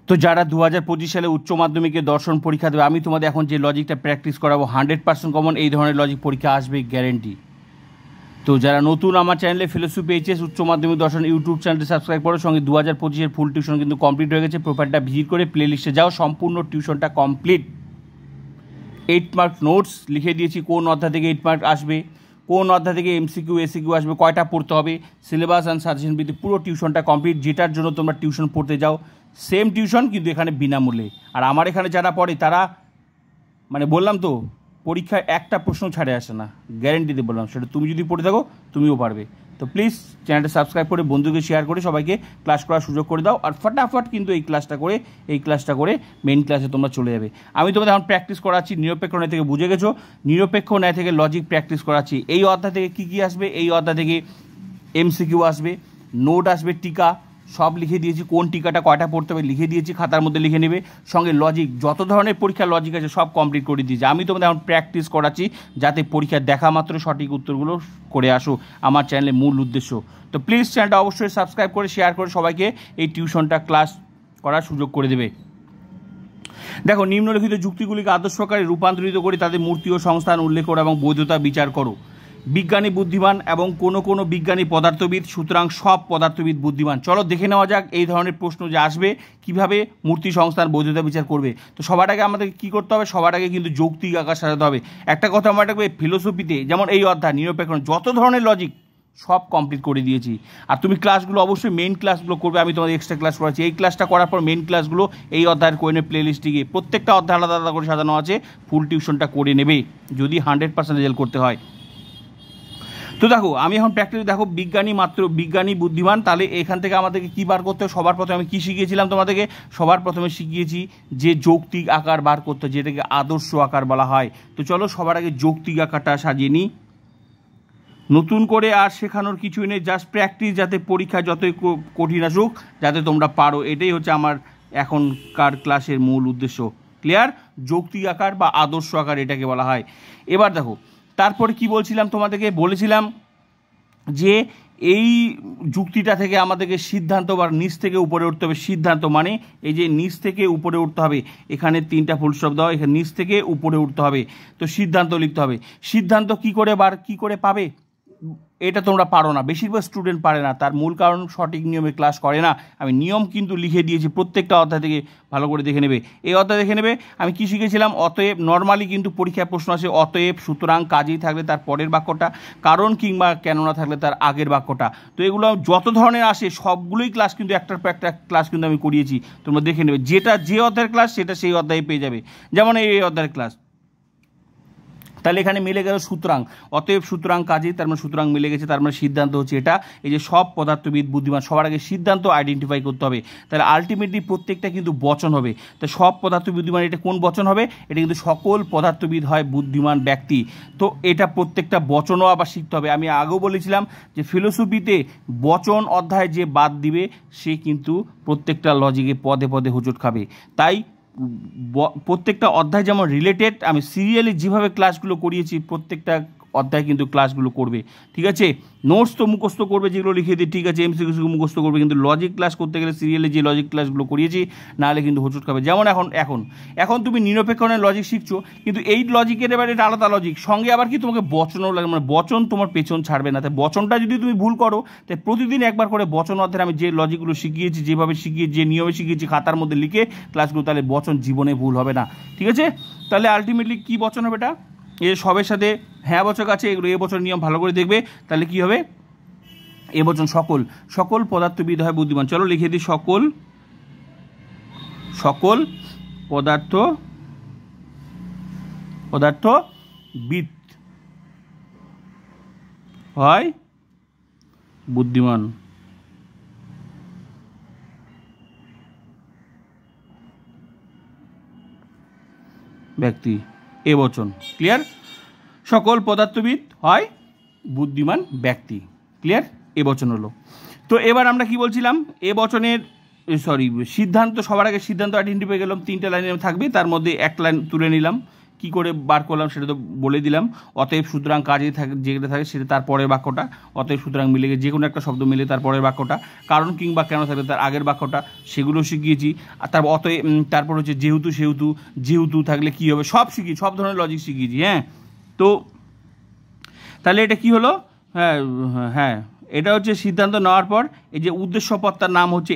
তো যারা 2025 সালে উচ্চ মাধ্যমিকে দর্শন পরীক্ষা দেবে, আমি তোমাদের এখন যে লজিকটা প্র্যাকটিস করাবো 100% কমন এই ধরনের লজিক পরীক্ষা আসবে গ্যারেন্টি। তো যারা নতুন আমার চ্যানেলে ফিলোসফি এইচএস উচ্চ মাধ্যমিক দর্শন ইউটিউব চ্যানেলটি সাবস্ক্রাইব করো। সঙ্গে 2025-এর ফুল টিউশন কিন্তু কমপ্লিট হয়ে গেছে, প্রোফাইলটা ভিজিট করে প্লে লিস্টে যাও, সম্পূর্ণ টিউশনটা কমপ্লিট। 8 মার্ক নোটস লিখে দিয়েছি, কোন অধ্যায় থেকে 8 মার্ক আসবে, কোন অধ্যায় থেকে এমসিকিউ এসিকিউ আসবে, কয়টা পড়তে হবে, সিলেবাস অ্যান্ড সাজেশন ভিত্তিক পুরো টিউশনটা কমপ্লিট। যেটার জন্য তোমরা টিউশন পড়তে যাও সেম টিউশন কিন্তু এখানে বিনামূল্যে। আর আমার এখানে যারা পড়ে তারা মানে বললাম তো পরীক্ষায় একটা প্রশ্ন ছাড়ে আসে না, গ্যারেন্টিতে বললাম। সেটা তুমি যদি পড়ে থাকো তুমিও পারবে। তো প্লিজ চ্যানেলটা সাবস্ক্রাইব করে বন্ধুকে শেয়ার করে সবাইকে ক্লাস করার সুযোগ করে দাও। আর ফটাফট কিন্তু এই ক্লাসটা করে মেইন ক্লাসে তোমরা চলে যাবে। আমি তোমাদের এখন প্র্যাকটিস করাচ্ছি নিরপেক্ষ ন্যায় থেকে, বুঝে গেছো? নিরপেক্ষ ন্যায় থেকে লজিক প্র্যাকটিস করাচ্ছি। এই অধ্যায় থেকে কী কী আসবে, এই অধ্যায় থেকে এমসিকিউ আসবে, নোট আসবে, টিকা সব লিখে দিয়েছি, কোন টিকাটা কয়টা পড়তে হবে লিখে দিয়েছি, খাতার মধ্যে লিখে নেবে। সঙ্গে লজিক, যত ধরনের পরীক্ষার লজিক আছে সব কমপ্লিট করে দিয়েছি। আমি তোমাদের এখন প্র্যাকটিস করাচ্ছি যাতে পরীক্ষা দেখা মাত্র সঠিক উত্তরগুলো করে আসো, আমার চ্যানেলের মূল উদ্দেশ্য। তো প্লিজ চ্যানেলটা অবশ্যই সাবস্ক্রাইব করে শেয়ার করে সবাইকে এই টিউশনটা ক্লাস করার সুযোগ করে দেবে। দেখো, নিম্নলিখিত যুক্তিগুলিকে আদর্শ আকারে রূপান্তরিত করে তাদের মূর্তি ও সংস্থান উল্লেখ করো এবং বৈধতা বিচার করো। বিজ্ঞানী বুদ্ধিমান এবং কোনো বিজ্ঞানী পদার্থবিদ, সুতরাং সব পদার্থবিদ বুদ্ধিমান। চলো দেখে নেওয়া যাক এই ধরনের প্রশ্ন যে আসবে কিভাবে মূর্তি সংস্থান বৈধতা বিচার করবে। তো সবার আগে আমাদের কী করতে হবে, সবার আগে কিন্তু যৌক্তিক আকার সাজাতে হবে। একটা কথা আমার রাখবে, ফিলোসফিতে যেমন এই অধ্যায় নিরপেক্ষ যত ধরনের লজিক সব কমপ্লিট করে দিয়েছি। আর তুমি ক্লাসগুলো অবশ্যই মেইন ক্লাসগুলো করবে, আমি তোমাদের এক্সট্রা ক্লাস করাচ্ছি। এই ক্লাসটা করার পর মেইন ক্লাসগুলো এই অধ্যায়ের কোয়েনের প্লে লিস্টে গিয়ে প্রত্যেকটা অধ্যায় আলাদা আলাদা করে সাজানো আছে, ফুল টিউশনটা করে নেবে যদি 100% রেজাল্ট করতে হয়। তো দেখো, আমি এখন প্র্যাকটিস দেখো, বিজ্ঞানী বুদ্ধিমান, তাহলে এখান থেকে আমাদেরকে কী বার করতে হবে? সবার প্রথমে আমি কী শিখিয়েছিলাম তোমাদেরকে? সবার প্রথমে শিখিয়েছি যে যৌক্তিক আকার বার করতে, যেটাকে আদর্শ আকার বলা হয়। তো চলো সবার আগে যৌক্তিক আকারটা সাজিয়ে নিই। নতুন করে আর শেখানোর কিছুই নেই, জাস্ট প্র্যাকটিস, যাতে পরীক্ষা যতই কঠিন আসুক যাতে তোমরা পারো, এটাই হচ্ছে আমার এখনকার ক্লাসের মূল উদ্দেশ্য। ক্লিয়ার? যৌক্তিক আকার বা আদর্শ আকার এটাকে বলা হয়। এবার দেখো, তারপরে কি বলছিলাম তোমাদেরকে? বলেছিলাম যে এই যুক্তিটা থেকে আমাদেরকে সিদ্ধান্ত বা নিচ থেকে উপরে উঠতে হবে। সিদ্ধান্ত মানে এই যে নিচ থেকে উপরে উঠতে হবে, এখানে 3টা ফুলস্টপ দাও, এখানে নিচ থেকে উপরে উঠতে হবে। তো সিদ্ধান্ত লিখতে হবে। সিদ্ধান্ত কী করে পাবে? এটা তোমরা পারো না, বেশিরভাগ স্টুডেন্ট পারে না। তার মূল কারণ সঠিক নিয়মে ক্লাস করে না। আমি নিয়ম কিন্তু লিখে দিয়েছি, প্রত্যেকটা অধ্যায় থেকে ভালো করে দেখে নেবে। এই অধ্যায় দেখে নেবে আমি কি শিখেছিলাম। অতএব, নর্মালি কিন্তু পরীক্ষায় প্রশ্ন আসে অতএব, সুতরাং, কাজেই থাকলে তার পরের বাক্যটা, কারণ কিংবা কেননা থাকলে তার আগের বাক্যটা। তো এগুলো যত ধরনের আসে সবগুলোই ক্লাস কিন্তু একটার পর একটা ক্লাস কিন্তু আমি করিয়েছি, তোমরা দেখে নেবে। যেটা যে অধ্যায়ের ক্লাস সেটা সেই অধ্যায়ে পেয়ে যাবে। যেমন এই অধ্যায়ের ক্লাস, তাহলে এখানে মিলে গেল সুতরাং, অতএব, সুতরাং, কাজেই, তার মানে সুতরাং মিলে গেছে, তার মানে সিদ্ধান্ত হচ্ছে এটা। এই যে সব পদার্থবিদ বুদ্ধিমান, সবার আগে সিদ্ধান্ত আইডেন্টিফাই করতে হবে। তাহলে আলটিমেটলি প্রত্যেকটা কিন্তু বচন হবে। তো সব পদার্থবিদ বুদ্ধিমান, এটা কোন বচন হবে? এটা কিন্তু সকল পদার্থবিদ হয় বুদ্ধিমান ব্যক্তি। তো এটা প্রত্যেকটা বচনও আবার শিখতে হবে। আমি আগেও বলেছিলাম যে ফিলোসফিতে বচন অধ্যায় যে বাদ দিবে সে কিন্তু প্রত্যেকটা লজিকে পদে পদে হোঁচট খাবে। তাই প্রত্যেকটা অধ্যায় যেমন রিলেটেড, আমি সিরিয়ালি যেভাবে ক্লাসগুলো করিয়েছি প্রত্যেকটা অধ্যায় কিন্তু ক্লাসগুলো করবে, ঠিক আছে? নোটস তো মুখস্থ করবে যেগুলো লিখে দিই, ঠিক আছে, এমসিকিউ মুখস্থ করবে, কিন্তু লজিক ক্লাস করতে গেলে সিরিয়ালি যে লজিক ক্লাসগুলো করিয়েছি নাহলে কিন্তু হোঁচট খাবে। যেমন এখন তুমি নিরপেক্ষণের লজিক শিখছো, কিন্তু এই লজিকের এবার এটা আলাদা লজিক, সঙ্গে আবার কি তোমাকে বচনও লাগে, মানে বচন তোমার পেছন ছাড়বে না। তাই বচনটা যদি তুমি ভুল করো, তাই প্রতিদিন একবার করে বচন অধ্যায়ে আমি যে লজিকগুলো শিখিয়েছি, যেভাবে শিখিয়ে, যে নিয়মে শিখিয়েছি খাতার মধ্যে লিখে ক্লাসগুলো, তাহলে বচন জীবনে ভুল হবে না, ঠিক আছে? তাহলে আলটিমেটলি কী বচন হবে? এটা এ সবের সাথে হ্যাঁ বচক আছে, এগুলো এ বছর নিয়ম ভালো করে দেখবে। তাহলে কি হবে? এ বচন সকল পদার্থবিদ হয় বুদ্ধিমান। চলো লিখে দিই, সকল পদার্থবিদ হয় বুদ্ধিমান। ব্যক্তি, এ বচন। ক্লিয়ার? সকল পদার্থবিদ হয় বুদ্ধিমান ব্যক্তি। ক্লিয়ার? এ বচন হলো। তো এবার আমরা কি বলছিলাম? এ বচনের সিদ্ধান্ত, সবার আগে সিদ্ধান্ত আইডেন্টিফাই গেলাম, 3টে লাইনে থাকবে, তার মধ্যে এক লাইন তুলে নিলাম। কী করে বার করলাম সেটা তো বলে দিলাম। অতএব সুতরাং কাজে থাকে যেটা থাকে সেটা তার পরের বাক্যটা, অতএব সুতরাং মিলে যে কোনো একটা শব্দ মিলে তার পরের বাক্যটা, কারণ কিংবা কেন থাকলে তার আগের বাক্যটা, সেগুলো শিখিয়েছি। আর তারপর অতএব, তারপর হচ্ছে যেহেতু সেহেতু, যেহেতু থাকলে কী হবে সব শিখিয়েছি, সব ধরনের লজিক শিখিয়েছি। হ্যাঁ, তো তাহলে এটা কি হলো? হ্যাঁ হ্যাঁ, এটা হচ্ছে সিদ্ধান্ত নেওয়ার পর এই যে উদ্দেশ্যপদটার নাম হচ্ছে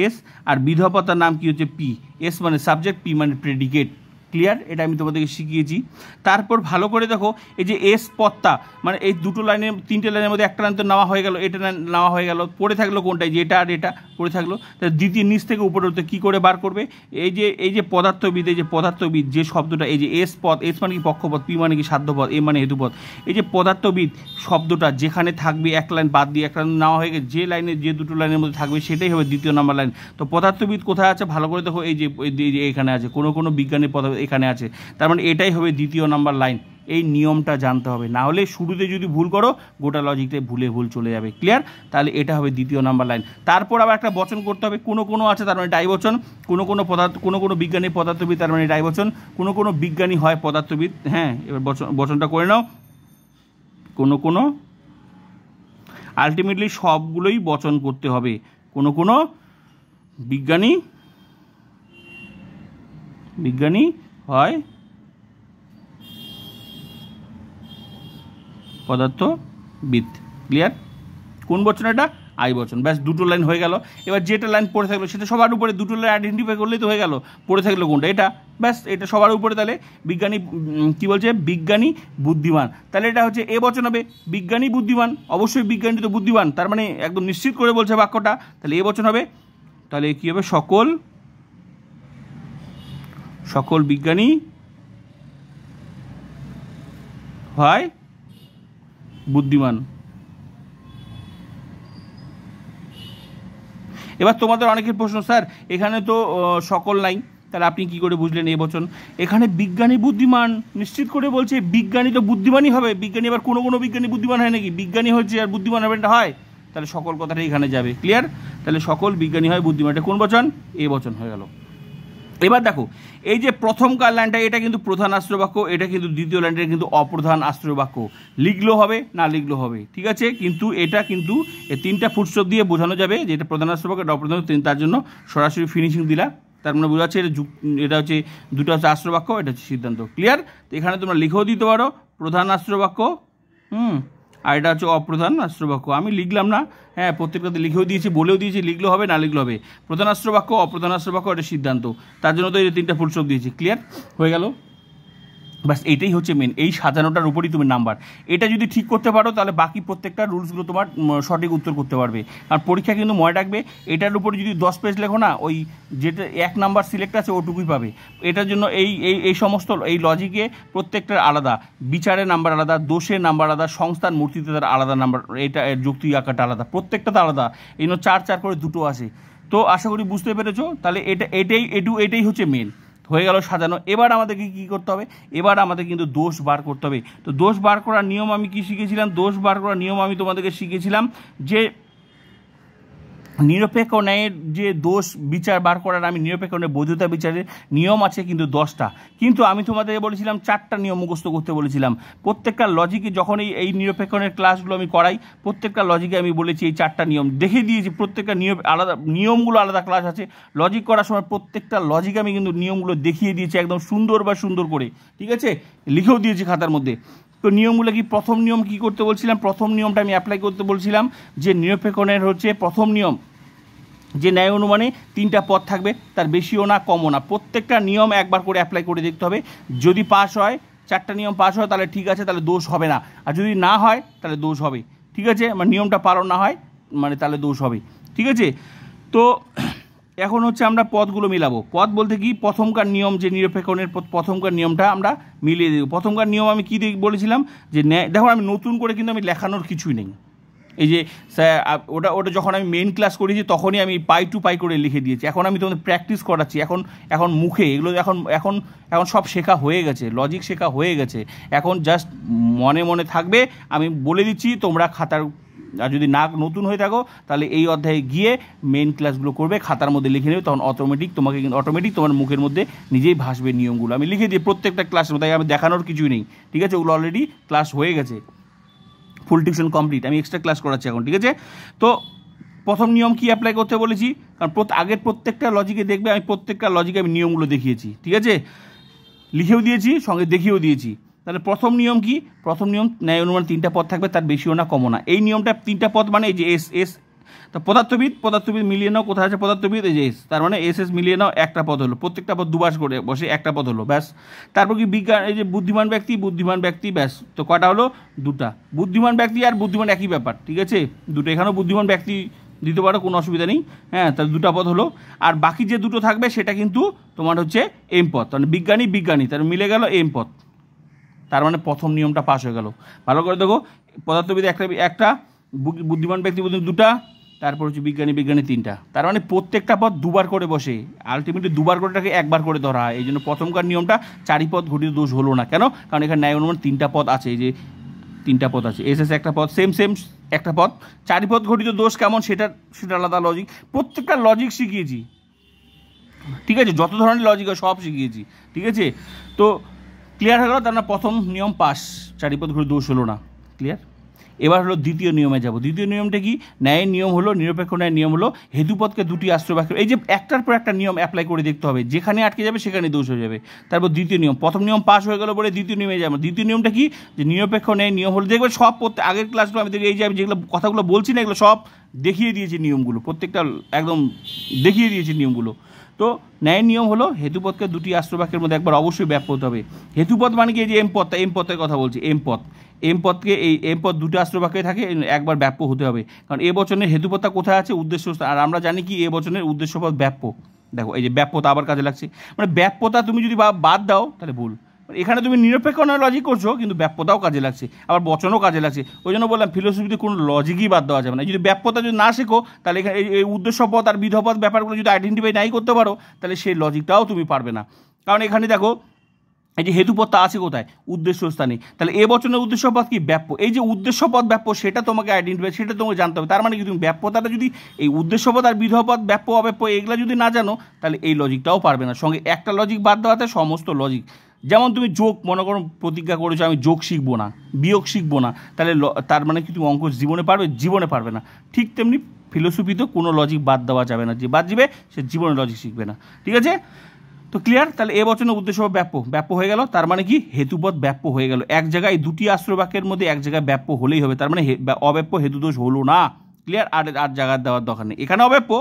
এস, আর বিধেয়পদটার নাম কি হচ্ছে পি। এস মানে সাবজেক্ট, পি মানে প্রেডিকেট। ক্লিয়ার? এটা আমি তোমাদেরকে শিখিয়েছি। তারপর ভালো করে দেখো, এই যে এস পদটা মানে এই দুটো লাইনের, তিনটে লাইনের মধ্যে একটা লাইন তো নেওয়া হয়ে গেল, এটা নেওয়া হয়ে গেল, পড়ে থাকলো কোনটাই, যে এটা আর এটা পড়ে থাকলো। তাহলে দ্বিতীয় নিচ থেকে উপরে উঠতে কী করে বার করবে? এই যে পদার্থবিদ, এই যে পদার্থবিদ যে শব্দটা, এই যে এস পদ, এস মানে কি পক্ষপদ, পি মানে কি সাধ্যপদ, এ মানে হেতুপদ। এই যে পদার্থবিদ শব্দটা যেখানে থাকবে এক লাইন বাদ দিয়ে একটা নেওয়া হয়ে গেছে, যে লাইনে যে দুটো লাইনের মধ্যে থাকবে সেটাই হবে দ্বিতীয় নাম্বার লাইন। তো পদার্থবিদ কোথায় আছে ভালো করে দেখো, এই যে এখানে আছে, কোনো বিজ্ঞানী পদার্থ এখানে আছে, তার মানে এটাই হবে দ্বিতীয় নাম্বার লাইন। এই নিয়মটা জানতে হবে, না হলে শুরুতে যদি ভুল করো গোটা লজিকটাই ভুল চলে যাবে। ক্লিয়ার? তাহলে এটা হবে দ্বিতীয় নাম্বার লাইন। তারপর আবার একটা বচন করতে হবে, কোনো আছে তার মানে ডাইবচন, কোনো বিজ্ঞানী পদার্থবিদ তার মানে ডাইবচন, কোনো বিজ্ঞানী হয় পদার্থবিদ। হ্যাঁ, এবার বচনটা করে নাও। কোনো আলটিমেটলি সবগুলোই বচন করতে হবে। কোনো বিজ্ঞানী হয় পদার্থবিদ। ক্লিয়ার? কোন বচন এটা? আই বচন। ব্যাস, দুটো লাইন হয়ে গেল। এবার যেটা লাইন পড়ে থাকলো সেটা সবার উপরে, দুটো লাইন আইডেন্টিফাই করলেই তো হয়ে গেল। পড়ে থাকলো কোনটা? এটা। ব্যাস, এটা সবার উপরে। তাহলে বিজ্ঞানী কী বলছে? বিজ্ঞানী বুদ্ধিমান। তাহলে এটা হচ্ছে এ বচন হবে, বিজ্ঞানী বুদ্ধিমান। অবশ্যই বিজ্ঞানী তো বুদ্ধিমান, তার মানে একদম নিশ্চিত করে বলছে বাক্যটা, তাহলে এ বচন হবে। তাহলে কী হবে? সকল বিজ্ঞানী হয় বুদ্ধিমান। এবার তোমাদের অনেকের প্রশ্ন, স্যার এখানে তো সকল নাই, তাহলে আপনি কি করে বুঝলেন এই বচন? এখানে বিজ্ঞানী বুদ্ধিমান নিশ্চিত করে বলছে, বিজ্ঞানী তো বুদ্ধিমানই হবে। বিজ্ঞানী আবার কোনো বিজ্ঞানী বুদ্ধিমান হয় নাকি? বিজ্ঞানী হচ্ছে আর বুদ্ধিমান হবে, এটা হয়? তাহলে সকল কথাটা এখানে যাবে। ক্লিয়ার? তাহলে সকল বিজ্ঞানী হয় বুদ্ধিমান, এটা কোন বচন? এ বচন হয়ে গেল। এবার দেখো, এই যে প্রথমকার লাইনটা এটা কিন্তু প্রধান আশ্রয় বাক্য, এটা কিন্তু দ্বিতীয় লাইনটা কিন্তু অপ্রধান আশ্রয় বাক্য। লিখলেও হবে, না লিখলেও হবে, ঠিক আছে? কিন্তু এটা কিন্তু এই তিনটা ফুটস্টপ দিয়ে বোঝানো যাবে যে এটা প্রধান আশ্রয় বাক্য, এটা অপ্রধান। তার জন্য সরাসরি ফিনিশিং দিলা, তার মানে বোঝা যাচ্ছে এটা হচ্ছে দুটো হচ্ছে আশ্রয় বাক্য, এটা হচ্ছে সিদ্ধান্ত। ক্লিয়ার? তো এখানে তোমরা লিখেও দিতে পারো প্রধান আশ্রয় বাক্য, আর এটা হচ্ছে অপ্রধান আশ্রয় বাক্য। আমি লিখলাম না, হ্যাঁ, প্রত্যেকটাতে লিখেও দিয়েছি, বলেও দিয়েছি, লিখলেও হবে, না লিখলেও হবে। প্রধান আশ্রয় বাক্য, অপ্রধান আশ্রয় বাক্য, এটা সিদ্ধান্ত। তার জন্য তো এই তিনটা ফুলস্টপ দিয়েছি। ক্লিয়ার হয়ে গেল? বাস, এইটাই হচ্ছে মেন। এই সাজানোটার উপরই তুমি নাম্বার। এটা যদি ঠিক করতে পারো তাহলে বাকি প্রত্যেকটা রুলসগুলো তোমার সঠিক উত্তর করতে পারবে। আর পরীক্ষা কিন্তু মনে রাখবে, এটার উপরে যদি 10 পেজ লেখো না, ওই যেটা 1 নাম্বার সিলেক্ট আছে ওটুকুই পাবে। এটার জন্য এই সমস্ত এই লজিকে প্রত্যেকটার আলাদা, বিচারের নাম্বার আলাদা, দোষের নাম্বার আলাদা, সংস্থান মূর্তিতে তার আলাদা নাম্বার, এটা যুক্তি আকারটা আলাদা, প্রত্যেকটাতে আলাদা। এই জন্য 4 করে দুটো আছে। তো আশা করি বুঝতে পেরেছো। তাহলে এটাই হচ্ছে মেন। হয়ে গেল সাজানো। এবার আমাদেরকে কী করতে হবে? এবার আমাদের কিন্তু দোষ বার করতে হবে। তো দোষ বার করার নিয়ম আমি কি শিখেছিলাম? দোষ বার করার নিয়ম আমি তোমাদেরকে শিখেছিলাম যে নিরপেক্ষ ন্যায়ের যে দোষ বিচার বার করার, আমি নিরপেক্ষ ন্যায় বৈধতা বিচারের নিয়ম আছে কিন্তু 10টা, কিন্তু আমি তোমাদেরকে বলেছিলাম 4টা নিয়ম মুখস্থ করতে বলেছিলাম। প্রত্যেকটা লজিকে যখন এই নিরপেক্ষ ন্যায়ের ক্লাসগুলো আমি করাই, প্রত্যেকটা লজিকে আমি বলেছি এই 4টা নিয়ম দেখে দিয়েছি। প্রত্যেকটা নিয়ম আলাদা, নিয়মগুলো আলাদা ক্লাস আছে। লজিক করার সময় প্রত্যেকটা লজিকে আমি কিন্তু নিয়মগুলো দেখিয়ে দিয়েছি একদম সুন্দর করে, ঠিক আছে? লিখেও দিয়েছি খাতার মধ্যে। তো নিয়মগুলো কি? প্রথম নিয়ম কি করতে বলছিলাম? প্রথম নিয়মটা আমি অ্যাপ্লাই করতে বলছিলাম যে নিরপেক্ষ ন্যায়ের হচ্ছে প্রথম নিয়ম যে ন্যায় অনুমানে 3টা পদ থাকবে, তার বেশিও না কমও না। প্রত্যেকটা নিয়ম একবার করে অ্যাপ্লাই করে দেখতে হবে। যদি পাস হয়, 4টা নিয়ম পাস হয় তাহলে ঠিক আছে, তাহলে দোষ হবে না। আর যদি না হয় তাহলে দোষ হবে, ঠিক আছে? মানে নিয়মটা পালন না হয় মানে তাহলে দোষ হবে, ঠিক আছে? তো এখন হচ্ছে আমরা পদগুলো মিলাবো। পদ বলতে কি? প্রথমকার নিয়ম যে নিরপেক্ষণের প্রথমকার নিয়মটা আমরা মিলিয়ে দেবো। প্রথমকার নিয়ম আমি কী বলেছিলাম? যে দেখো, আমি নতুন করে কিন্তু আমি লেখানোর কিছুই নেই। এই যে ওটা যখন আমি মেইন ক্লাস করেছি তখনই আমি পাই টু পাই করে লিখে দিয়েছি। এখন আমি তোমাদের প্র্যাকটিস করাচ্ছি। এখন মুখে এগুলো এখন সব শেখা হয়ে গেছে, লজিক শেখা হয়ে গেছে। এখন জাস্ট মনে থাকবে। আমি বলে দিচ্ছি, তোমরা খাতার আর যদি না নতুন হয়ে থাকো তাহলে এই অধ্যায়ে গিয়ে মেন ক্লাসগুলো করবে, খাতার মধ্যে লিখে নেবে, তখন অটোমেটিক তোমার মুখের মধ্যে নিজেই ভাসবে নিয়মগুলো। আমি লিখে দিই প্রত্যেকটা ক্লাসের মধ্যে, আমি দেখানোর কিছুই নেই, ঠিক আছে? ওগুলো অলরেডি ক্লাস হয়ে গেছে, ফুল টিউশন কমপ্লিট, আমি এক্সট্রা ক্লাস করাচ্ছি এখন, ঠিক আছে? তো প্রথম নিয়ম কি অ্যাপ্লাই করতে বলেছি, কারণ আগের প্রত্যেকটা লজিকে দেখবে আমি প্রত্যেকটা লজিকে আমি নিয়মগুলো দেখিয়েছি, ঠিক আছে? লিখেও দিয়েছি, সঙ্গে দেখিয়েও দিয়েছি। তাহলে প্রথম নিয়ম কি? প্রথম নিয়ম ন্যায় অনুমান 3টা পদ থাকবে, তার বেশিও না কমও না। এই নিয়মটা 3টা পদ মানে এই যে এস তো পদার্থবিদ মিলিয়ে নাও, কোথায় আছে পদার্থবিদ, এই যে এস, তার মানে এস মিলিয়ে নাও, একটা পদ হলো, প্রত্যেকটা পদ দুবার করে বসে একটা পদ হলো, ব্যাস। তারপর কি বিজ্ঞান, এই যে বুদ্ধিমান ব্যক্তি, ব্যাস। তো কটা হলো? 2টা। বুদ্ধিমান ব্যক্তি আর বুদ্ধিমান একই ব্যাপার, ঠিক আছে? 2টো, এখানেও বুদ্ধিমান ব্যক্তি দিতে পারো, কোনো অসুবিধা নেই, হ্যাঁ। তাহলে 2টা পদ হলো। আর বাকি যে 2টো থাকবে সেটা কিন্তু তোমার হচ্ছে এম পদ, মানে বিজ্ঞানী, তার মিলে গেল এম পদ। তার মানে প্রথম নিয়মটা পাস হয়ে গেল। ভালো করে দেখো, পদার্থবিদ একটা, বুদ্ধিমান ব্যক্তি 2টা, তারপর হচ্ছে বিজ্ঞানী 3টা। তার মানে প্রত্যেকটা পদ দুবার করে বসে, আলটিমেটলি দুবার করেটাকে একবার করে ধরা হয়। এই জন্য প্রথমকার নিয়মটা 4 পদ ঘটিত দোষ হলো না। কেন? কারণ এখানে ন্যায় অনুমান 3টা পদ আছে, এই যে 3টা পদ আছে, এস একটা পদ, সেম একটা পদ। 4 পদ ঘটিত দোষ কেমন সেটা আলাদা লজিক, প্রত্যেকটা লজিক শিখিয়েছি, ঠিক আছে? যত ধরনের লজিক সব শিখিয়েছি, ঠিক আছে? তো ক্লিয়ার হয়ে গেল, তার মানে প্রথম নিয়ম পাস, 4 পদ ঘটিত দোষ হলো না, ক্লিয়ার? এবার হলো দ্বিতীয় নিয়মে যাব। দ্বিতীয় নিয়মটা কি? ন্যায়ের নিয়ম হলো, নিরপেক্ষ ন্যায়ের নিয়ম হলো হেতুপদকে 2টি আশ্রয় বাক্য, এই যে একটার পর একটা নিয়ম অ্যাপ্লাই করে দেখতে হবে, যেখানে আটকে যাবে সেখানে দোষ হয়ে যাবে। তারপর দ্বিতীয় নিয়ম, প্রথম নিয়ম পাস হয়ে গেল বলে দ্বিতীয় নিয়মে যাবো। দ্বিতীয় নিয়মটা কি? যে নিরপেক্ষ ন্যায়ের নিয়ম হলো, দেখবে সব আগের ক্লাসগুলো আমি দেখি, এই যে আমি যেগুলো কথাগুলো বলছি না, এগুলো সব দেখিয়ে দিয়েছি নিয়মগুলো, প্রত্যেকটা একদম দেখিয়ে দিয়েছি নিয়মগুলো। তো ন্যায়ের নিয়ম হলো হেতুপদকে 2টি আশ্রয় বাক্যের মধ্যে একবার অবশ্যই ব্যাপ্য হতে হবে। হেতুপদ মানে কি? এই যে এম পদের কথা বলছি, এম পদকে, এই এম পদ 2টা আশ্রয় বাক্যে থাকে, একবার ব্যাপ্য হতে হবে। কারণ এ বচনের হেতুপদটা কোথায় আছে? উদ্দেশ্য, আর আমরা জানি কি এ বচনের উদ্দেশ্যপদ ব্যাপ্য। দেখো এই যে ব্যাপ্যতা আবার কাজে লাগছে, মানে ব্যাপ্যতা তুমি যদি বাদ দাও তাহলে ভুল। এখানে তুমি নিরপেক্ষ নয় লজিক করছো, কিন্তু ব্যাপ্যতাও কাজে লাগছে, আবার বচনও কাজে লাগছে। ওই জন্য বললাম ফিলোসফিতে কোনো লজিকই বাদ দেওয়া যাবে না। যদি ব্যাপ্যতা যদি না শেখো, তাহলে এখানে এই উদ্দেশ্যপদ আর বিধপদ ব্যাপারগুলো যদি আইডেন্টিফাই নাই করতে পারো, তাহলে সেই লজিকটাও তুমি পারবে না। কারণ এখানে দেখো এই যে হেতুপদটা আছে কোথায়? উদ্দেশ্য স্থানে। তাহলে এ বচনের উদ্দেশ্যপদ কি? ব্যাপ্য। এই যে উদ্দেশ্যপদ ব্যাপ্য, সেটা তোমাকে আইডেন্টিফাই, সেটা তোমাকে জানতে হবে। তার মানে কি? তুমি ব্যাপ্যতাটা যদি, এই উদ্দেশ্যপদ আর বিধপদ, ব্যাপ্য অব্যাপ্য, এগুলো যদি না জানো, তাহলে এই লজিকটাও পারবে না। সঙ্গে একটা লজিক বাদ দেওয়াতে সমস্ত লজিক, যেমন তুমি যোগ মনে করো প্রতিজ্ঞা করেছো আমি যোগ শিখবো না, বিয়োগ শিখবো না, তাহলে তার মানে কি তুমি অঙ্ক জীবনে পারবে? জীবনে পারবে না। ঠিক তেমনি ফিলোসফিতেও কোনো লজিক বাদ দেওয়া যাবে না, যে বাদ দিবে সে জীবনে লজিক শিখবে না, ঠিক আছে? তো ক্লিয়ার? তাহলে এ বচনের উদ্দেশ্য ব্যাপ্য হয়ে গেল, তার মানে কি? হেতুপদ ব্যাপ্য হয়ে গেল। এক জায়গায় 2টি আশ্রয় বাক্যের মধ্যে এক জায়গায় ব্যাপ্য হলেই হবে, তার মানে অব্যাপ্য হেতুদোষ হলো না, ক্লিয়ার? আর জায়গা দেওয়ার দরকার নেই। এখানে অব্যাপ্য,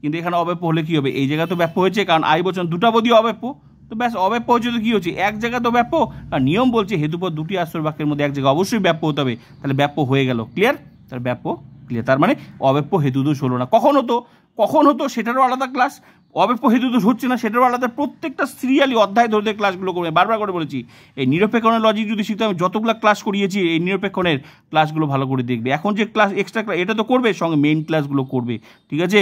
কিন্তু এখানে অব্যাপ্য হলে কি হবে? এই জায়গায় তো ব্যাপ্য হয়েছে, কারণ আই বচন 2টা পদই অব্যাপ্য, তো ব্যাস অব্যাপ্য হচ্ছে, তো কী হচ্ছে? এক জায়গা তো ব্যাপ্য, আর নিয়ম বলছে হেতুপদ 2টি আশ্রয় বাক্যের মধ্যে এক জায়গায় অবশ্যই ব্যাপ্য হতে হবে, তাহলে ব্যাপ্য হয়ে গেল, ক্লিয়ার? তাহলে ব্যাপ্য ক্লিয়ার, তার মানে অব্যাপ্য হেতুদোষ হলো না। কখন হতো সেটারও আলাদা ক্লাস, অব্যাপ্য হেতুদোষ হচ্ছে না সেটারও আলাদা, প্রত্যেকটা সিরিয়ালি অধ্যায় ধরে ক্লাসগুলো করবে। বারবার করে বলেছি, এই নিরপেক্ষণের লজিক যদি শিখতে আমি যতগুলো ক্লাস করিয়েছি, এই নিরপেক্ষণের ক্লাসগুলো ভালো করে দেখবে। এখন যে ক্লাস এক্সট্রা ক্লাস এটা তো করবে, সঙ্গে মেইন ক্লাসগুলো করবে, ঠিক আছে?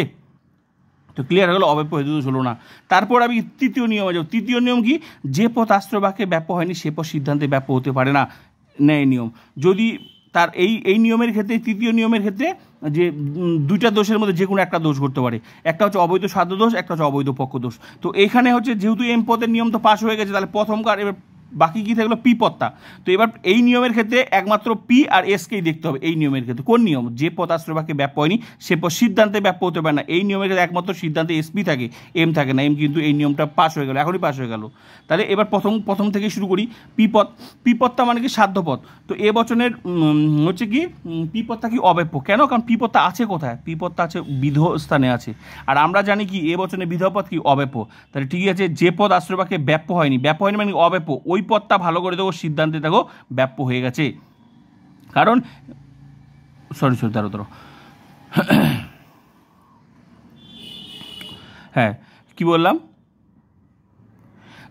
তো ক্লিয়ার হলো, অব্যাপ্য হেতুদোষ হলো না। তারপর আমি তৃতীয় নিয়মে যাব। তৃতীয় নিয়ম কি? যে পথ আশ্রয় বাক্যে ব্যাপ্য হয়নি সে পথ সিদ্ধান্তে ব্যাপ্য হতে পারে না, ন্যায় নিয়ম। যদি তার এই নিয়মের ক্ষেত্রে, তৃতীয় নিয়মের ক্ষেত্রে, যে 2টা দোষের মধ্যে যে কোনো একটা দোষ করতে পারে, একটা হচ্ছে অবৈধ সাধ্য দোষ, একটা হচ্ছে অবৈধ পক্ষ দোষ। তো এখানে হচ্ছে যেহেতু এম পদের নিয়ম তো পাস হয়ে গেছে, তাহলে প্রথমকার এবার বাকি কী থাকলো? পি পদটা। তো এবার এই নিয়মের ক্ষেত্রে একমাত্র পি আর এসকেই দেখতে হবে। এই নিয়মের ক্ষেত্রে কোন নিয়ম? যে পদ আশ্রয় বাক্যে ব্যাপ্য হয়নি সে পদ সিদ্ধান্তে ব্যাপ্য হতে পারে না। এই নিয়মের ক্ষেত্রে একমাত্র সিদ্ধান্তে এসপি থাকে, এম থাকে না। এম কিন্তু এই নিয়মটা পাস হয়ে গেল, এখনই পাস হয়ে গেল। তাহলে এবার প্রথম থেকে শুরু করি। পি পদটা মানে কি? সাধ্যপদ। তো এ বচনের হচ্ছে কি? পি পদটা কি? অব্যাপ্য। কেন? কারণ পি পদটা আছে কোথায়? পি পদটা আছে বিধ স্থানে আছে, আর আমরা জানি কি এ বচনে বিধপদ কি? অব্যাপ্য। তাহলে ঠিক আছে, যে পদ আশ্রয় বাক্যে ব্যাপ্য হয়নি মানে অব্যাপ্য, ওই পদটা ভালো করে দেখো, সিদ্ধান্তে দেখো ব্যাপ্য হয়ে গেছে। কারণ সরি ধরো হ্যাঁ, কি বললাম?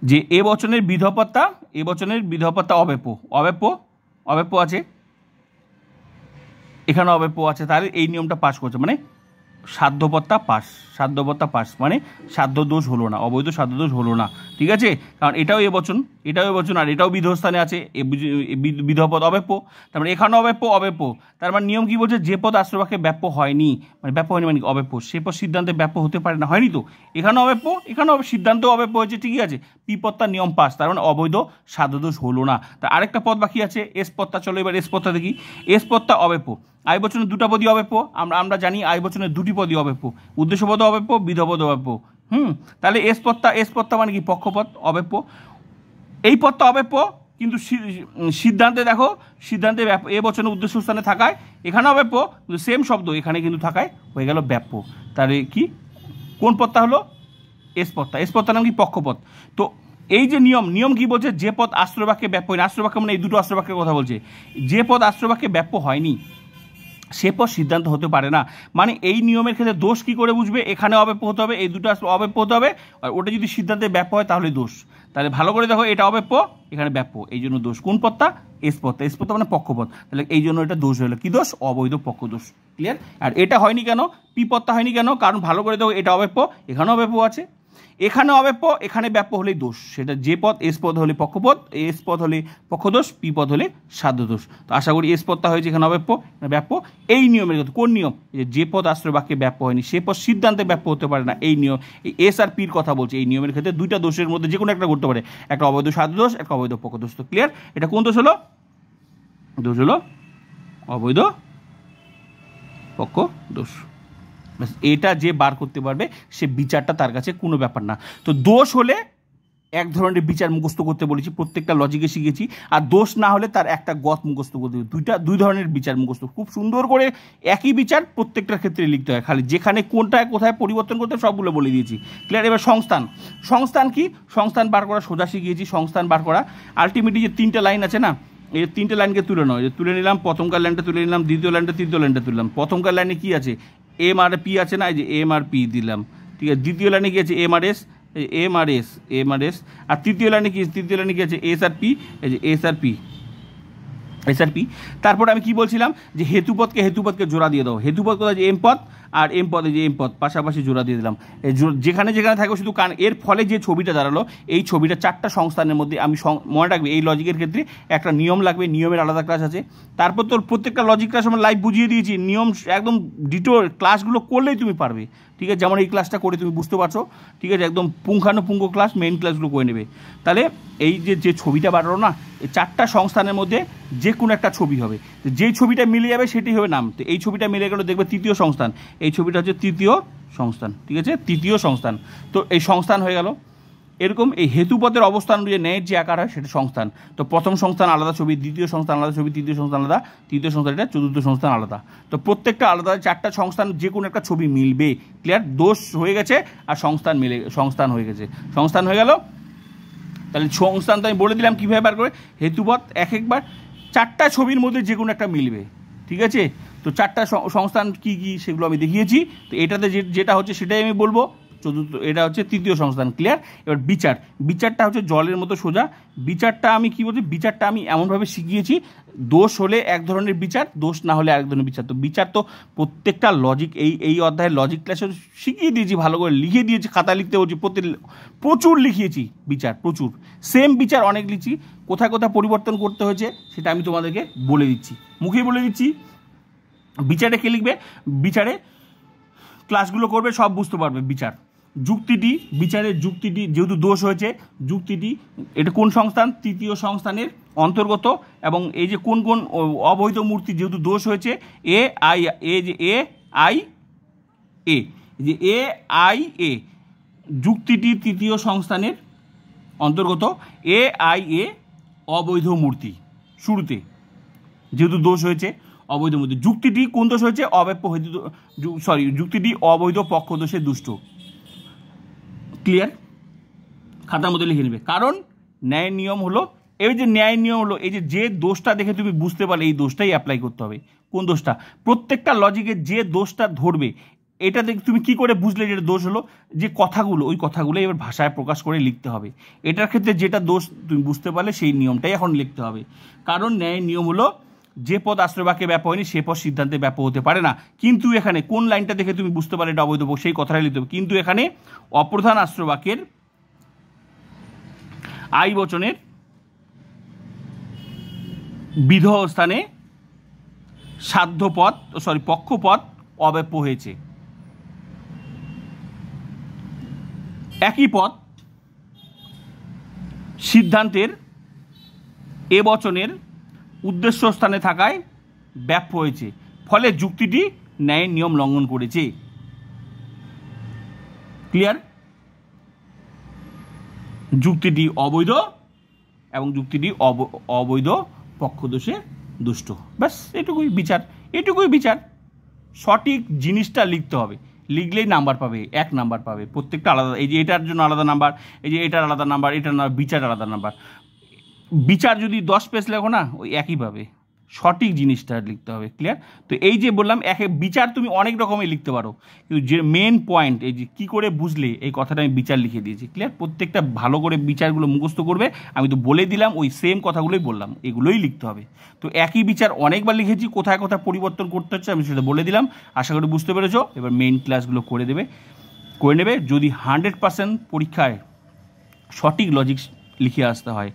যে এ বচনের বিধপদটা অব্যাপ্য আছে, এখানে অব্যাপ্য আছে, তাহলে এই নিয়মটা পাস করছে, মানে সাধ্যপদটা পাস। সাধ্যবত্তা পাস মানে সাধ্য দোষ হলো না, অবৈধ সাধ্য দোষ হলো না, ঠিক আছে? কারণ এটাও এবচন, এটাও এবচন, আর এটাও বিধস্থানে আছে, বিধপদ অব্যাপ্য, তারপরে এখানেও অব্যাপ্য। তার মানে নিয়ম কি বলছে? যে পদ আশ্রবাক্যে ব্যাপ্য হয়নি, মানে ব্যাপ্য হয়নি মানে অব্যাপ্য, সে পদ সিদ্ধান্তে ব্যাপ্য হতে পারে না, হয়নি তো? এখানেও অব্যাপ্য, এখানেও সিদ্ধান্ত অব্যাপ্য হয়েছে, ঠিকই আছে, পি পদটা নিয়ম পাস, তার মানে অবৈধ সাধ্য দোষ হলো না। তা আরেকটা পদ বাকি আছে এস পদটা, চলো এবার এস পদটা দেখি। এস পদটা অব্যাপ্য, আই বচনের দুটা পদই অব্যাপ্য, আমরা জানি আই বচনের দুটি পদই অব্যাপ্য, উদ্দেশ্যপদ অব্যাপ্য, বিধপদ অব্যাপ্য। তাহলে এস পদটা মানে কি? পক্ষপদ অব্যাপ্য। এই পদটা অব্যাপ্য, কিন্তু সিদ্ধান্তে দেখো, সিদ্ধান্তে এ বচনের উদ্দেশ্য স্থানে থাকায় এখানে অব্যাপ্য, কিন্তু সেম শব্দ এখানে কিন্তু থাকায় হয়ে গেল ব্যাপ্য। তাহলে কি কোন পদটা হলো? এস পদটার নাম কি? পক্ষপদ। তো এই যে নিয়ম কি বলছে? যে পদ আশ্রয়বাক্যে ব্যাপ্য হয়নি, আশ্রয়বাক্য মানে এই দুটো আশ্রয়বাক্যের কথা বলছে, যে পদ আশ্রয়বাক্যে ব্যাপ্য হয়নি সে পদ সিদ্ধান্ত হতে পারে না। মানে এই নিয়মের ক্ষেত্রে দোষ কি করে বুঝবে? এখানে অব্যাপ্য হতে হবে, এই দুটো অব্যাপ্য হতে হবে, আর ওটা যদি সিদ্ধান্তে ব্যাপ্য হয় তাহলে দোষ। তাহলে ভালো করে দেখো, এটা অব্যাপ্য, এখানে ব্যাপ্য, এই জন্য দোষ। কোন পদটা? এস পদটা মানে পক্ষপদ, তাহলে এই জন্য এটা দোষ হলো। কি দোষ? অবৈধ পক্ষ দোষ। ক্লিয়ার? আর এটা হয়নি কেন? পি পদটা হয়নি কেন? কারণ ভালো করে দেখো, এটা অব্যাপ্য, এখানেও অব্যাপ্য আছে, এখানে অব্যাপ্য, এখানে ব্যাপ্য হলেই দোষ। সেটা যে পদ, এস পদ হলে পক্ষপদ, এস পদ হলে পক্ষদোষ, পি পদ হলে সাধ্য দোষ। তো আশা করি এস পদটা হয়েছে এখানে অব্যাপ্য, ব্যাপ্য। এই নিয়মের কথা, কোন নিয়ম? যে পদ আশ্রয় বাক্যে ব্যাপ্য হয়নি সে পদ সিদ্ধান্তে ব্যাপ্য হতে পারে না, এই নিয়ম। এই এস আর পির কথা বলছে। এই নিয়মের ক্ষেত্রে দুইটা দোষের মধ্যে যে কোনো একটা করতে পারে, একটা অবৈধ সাধ্য দোষ, একটা অবৈধ পক্ষদোষ। তো ক্লিয়ার? এটা কোন দোষ হলো? দোষ হলো অবৈধ পক্ষ দোষ। এটা যে বার করতে পারবে সে বিচারটা তার কাছে কোনো ব্যাপার না। তো দোষ হলে এক ধরনের বিচার মুখস্থ করতে বলেছি, প্রত্যেকটা লজিকে শিখেছি। আর দোষ না হলে তার একটা গত মুখস্থ করতে হবে। দুই ধরনের বিচার মুখস্থ, খুব সুন্দর করে একই বিচার প্রত্যেকটার ক্ষেত্রে লিখতে হয়, খালি যেখানে কোনটায় কোথায় পরিবর্তন করতে সবগুলো বলে দিয়েছি। ক্লিয়ার? এবার সংস্থান কি? সংস্থান বার করা সোজা শিখিয়েছি। সংস্থান বার করা আলটিমেটলি যে তিনটা লাইন আছে না, এই তিনটে লাইনকে তুলে নাও। তুলে নিলাম, প্রথমকার লাইনটা তুলে নিলাম, দ্বিতীয় লাইনটা, তৃতীয় লাইনটা তুললাম। প্রথমকার লাইনে কি আছে? এম আর পি আছে না, এই যে এম আর পি দিলাম, ঠিক আছে। দ্বিতীয় লাইনে কি আছে? এম আর এস, আর তৃতীয় লাইনে কি আছে? এস আর পি, এই যে এস আর পি। তারপর আমি কি বলছিলাম? যে হেতুপদকে জোড়া দিয়ে দাও। হেতুপদ কোথায়? যে এম পদ, আর এম পদ পাশাপাশি জোড়া দিয়ে দিলাম। যেখানে থাকবে শুধু কারণ এর ফলে যে ছবিটা দাঁড়ালো, এই ছবিটা চারটা সংস্থানের মধ্যে আমি মনে রাখবে। এই লজিকের ক্ষেত্রে একটা নিয়ম লাগবে, নিয়মের আলাদা ক্লাস আছে। তারপর তোর প্রত্যেকটা লজিক ক্লাস আমরা লাইভ বুঝিয়ে দিয়েছি, নিয়ম একদম ডিটো ক্লাসগুলো করলেই তুমি পারবে, ঠিক আছে? যেমন এই ক্লাসটা করে তুমি বুঝতে পারছো, ঠিক আছে? একদম পুঙ্খানুপুঙ্খ ক্লাস, মেইন ক্লাসগুলো করে নেবে। তাহলে এই যে ছবিটা বাড়ালো না, এই চারটা সংস্থানের মধ্যে যে কোনো একটা ছবি হবে, যেই ছবিটা মিলে যাবে সেটাই হবে নাম। তো এই ছবিটা মিলে গেল, দেখবে তৃতীয় সংস্থান। এই ছবিটা হচ্ছে তৃতীয় সংস্থান, ঠিক আছে? তৃতীয় সংস্থান। তো এই সংস্থান হয়ে গেল। এরকম এই হেতুপদের অবস্থান অনুযায়ী ন্যায়ের যে আকার হয় সেটা সংস্থান। তো প্রথম সংস্থান আলাদা ছবি, দ্বিতীয় সংস্থান আলাদা ছবি, তৃতীয় সংস্থান আলাদা, তৃতীয় সংস্থান এটা, চতুর্থ সংস্থান আলাদা। তো প্রত্যেকটা আলাদা চারটা সংস্থান যে কোনো একটা ছবি মিলবে। ক্লিয়ার? দোষ হয়ে গেছে আর সংস্থান হয়ে গেছে, সংস্থান হয়ে গেল। তাহলে সংস্থান তো আমি বলে দিলাম কীভাবে বার করে। হেতুপদ একবার চারটা ছবির মধ্যে যে কোনো একটা মিলবে, ঠিক আছে? তো চারটা সংস্থান কি কি সেগুলো আমি দেখিয়েছি। তো এটাতে যেটা হচ্ছে সেটাই আমি বলবো। চতুর্থ, এটা হচ্ছে তৃতীয় সংস্থান। ক্লিয়ার? এবার বিচারটা হচ্ছে জলের মতো সোজা। বিচারটা আমি কি বলছি? বিচারটা আমি এমনভাবে শিখিয়েছি, দোষ হলে এক ধরনের বিচার, দোষ না হলে আরেক ধরনের বিচার। তো বিচার তো প্রত্যেকটা লজিক এই অধ্যায়ের লজিক ক্লাসে শিখিয়ে দিয়েছি, ভালো করে লিখে দিয়েছি, খাতা লিখতে বলছি, প্রচুর লিখিয়েছি বিচার, প্রচুর। সেম বিচার অনেক লিখছি, কোথায় কোথায় পরিবর্তন করতে হয়েছে সেটা আমি তোমাদেরকে বলে দিচ্ছি, মুখেই বলে দিচ্ছি। বিচারে কে লিখবে? বিচারে ক্লাসগুলো করবে, সব বুঝতে পারবে। বিচারের যুক্তিটি যেহেতু দোষ হয়েছে, যুক্তিটি এটা কোন সংস্থান? তৃতীয় সংস্থানের অন্তর্গত। এবং এই যে কোন অবৈধ মূর্তি যেহেতু দোষ হয়েছে, যুক্তিটি তৃতীয় সংস্থানের অন্তর্গত। অবৈধ মূর্তি শুরুতে যেহেতু দোষ হয়েছে, অবৈধ মূর্তি। যুক্তিটি কোন দোষ হয়েছে? যুক্তিটি অবৈধ পক্ষ দোষে দুষ্ট। ক্লিয়ার? খাতার মধ্যে লিখে নেবে। কারণ ন্যায়ের নিয়ম হলো, এই যে দোষটা দেখে তুমি বুঝতে পারলে এই দোষটাই অ্যাপ্লাই করতে হবে। কোন দোষটা? প্রত্যেকটা লজিকে যে দোষটা ধরবে, এটা দেখে তুমি কি করে বুঝলে যেটা দোষ হলো? যে কথাগুলো, ওই কথাগুলো এবার ভাষায় প্রকাশ করে লিখতে হবে। এটার ক্ষেত্রে যেটা দোষ তুমি বুঝতে পারলে সেই নিয়মটাই এখন লিখতে হবে। কারণ ন্যায়ের নিয়ম হলো যে পদ আশ্রয় বাক্যে ব্যাপ্য হয়নি সে পদ সিদ্ধান্তে ব্যাপ্য হতে পারে না। কিন্তু এখানে কোন লাইনটা দেখে তুমি বুঝতে পারলে এটা অবৈধ, সেই কথাটাই লিখতে হবে। কিন্তু এখানে অপ্রধান আশ্রয় বাক্যের আই বচনের বিধেয় স্থানে পক্ষপদ অব্যাপ্য হয়েছে। একই পদ সিদ্ধান্তের এ বচনের উদ্দেশ্য স্থানে থাকায় ব্যাপ্য হয়েছে, ফলে যুক্তিটি ন্যায়ের নিয়ম লঙ্ঘন করেছে। ক্লিয়ার? যুক্তিটি অবৈধ এবং যুক্তিটি অবৈধ পক্ষদোষে দুষ্ট। ব্যাস এটুকুই বিচার। সঠিক জিনিসটা লিখতে হবে, লিখলেই নাম্বার পাবে, 1 নাম্বার পাবে। প্রত্যেকটা আলাদা, এই যে এটার জন্য আলাদা নাম্বার, এই যে এটার আলাদা নাম্বার, এটার বিচার আলাদা নাম্বার। বিচার যদি 10 পেজ লেখো না, ওই একই পাবে। সঠিক জিনিসটা লিখতে হবে। ক্লিয়ার? তো এই যে বললাম, বিচার তুমি অনেক রকমের লিখতে পারো, কিন্তু যে মেন পয়েন্ট, এই যে কী করে বুঝলে এই কথাটা আমি বিচার লিখে দিয়েছি। ক্লিয়ার? প্রত্যেকটা ভালো করে বিচারগুলো মুখস্থ করবে। আমি তো বলে দিলাম, ওই সেম কথাগুলোই বললাম, এগুলোই লিখতে হবে। তো একই বিচার অনেকবার লিখেছি, কোথায় কোথায় পরিবর্তন করতে হচ্ছে আমি সেটা বলে দিলাম। আশা করি বুঝতে পেরেছো। এবার মেইন ক্লাসগুলো করে নেবে। যদি 100% পরীক্ষায় সঠিক লজিক লিখে আসতে হয়,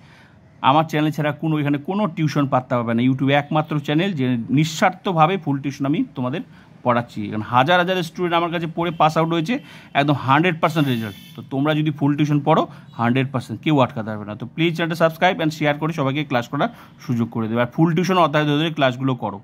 আমার চ্যানেল ছাড়া এখানে কোনো টিউশন পাত্তা পাবে না। ইউটিউবে একমাত্র চ্যানেল যে নিঃস্বার্থভাবে ফুল টিউশন আমি তোমাদের পড়াচ্ছি। কারণ হাজার স্টুডেন্ট আমার কাছে পড়ে পাস আউট হয়েছে, একদম 100% রেজাল্ট। তো তোমরা যদি ফুল টিউশন পড়ো 100% কেউ আটকাতে পারবে না। তো প্লিজ চ্যানেলটা সাবস্ক্রাইব অ্যান্ড শেয়ার করে সবাইকে ক্লাস করার সুযোগ করে দেবে। আর ফুল টিউশন অধ্যায় ধরে ক্লাসগুলো করো।